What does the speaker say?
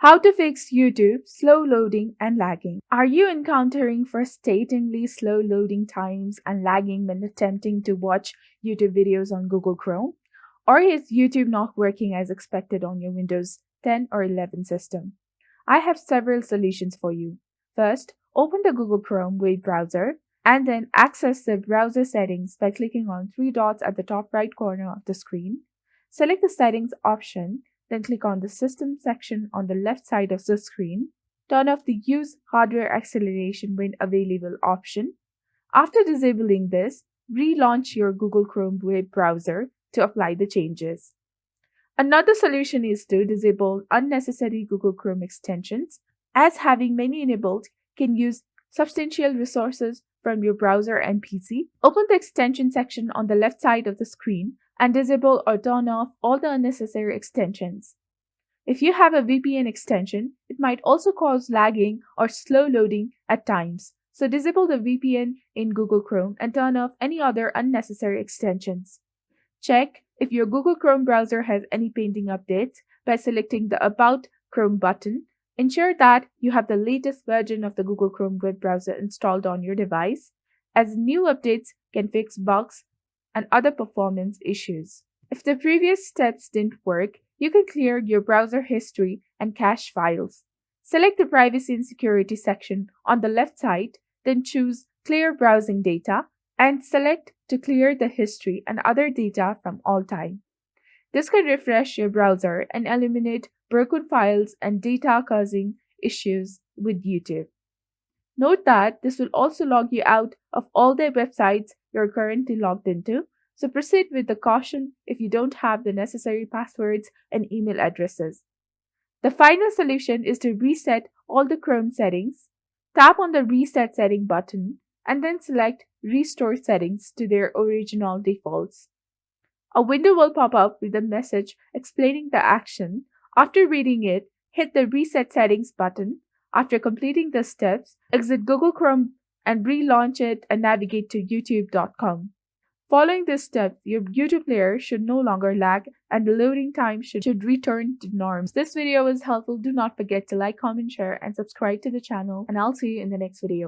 How to fix YouTube slow loading and lagging. Are you encountering frustratingly slow loading times and lagging when attempting to watch YouTube videos on Google Chrome? Or is YouTube not working as expected on your Windows 10 or 11 system? I have several solutions for you. First, open the Google Chrome web browser and then access the browser settings by clicking on three dots at the top right corner of the screen. Select the settings option, then click on the System section on the left side of the screen. Turn off the Use Hardware Acceleration when available option. After disabling this, relaunch your Google Chrome web browser to apply the changes. Another solution is to disable unnecessary Google Chrome extensions, as having many enabled can use substantial resources from your browser and PC. Open the extension section on the left side of the screen and disable or turn off all the unnecessary extensions. If you have a VPN extension, it might also cause lagging or slow loading at times. So disable the VPN in Google Chrome and turn off any other unnecessary extensions. Check if your Google Chrome browser has any pending updates by selecting the About Chrome button. Ensure that you have the latest version of the Google Chrome web browser installed on your device, as new updates can fix bugs and other performance issues. If the previous steps didn't work, you can clear your browser history and cache files. Select the Privacy and Security section on the left side, then choose Clear Browsing Data and select to clear the history and other data from all time. This can refresh your browser and eliminate broken files and data causing issues with YouTube. Note that this will also log you out of all the websites you're currently logged into, so proceed with the caution if you don't have the necessary passwords and email addresses. The final solution is to reset all the Chrome settings. Tap on the Reset Setting button and then select Restore Settings to their original defaults. A window will pop up with a message explaining the action. After reading it, hit the Reset Settings button. After completing the steps, exit Google Chrome and relaunch it and navigate to youtube.com. Following this step, your YouTube player should no longer lag and the loading time should return to norms. This video was helpful. Do not forget to like, comment, share, and subscribe to the channel, and I'll see you in the next video.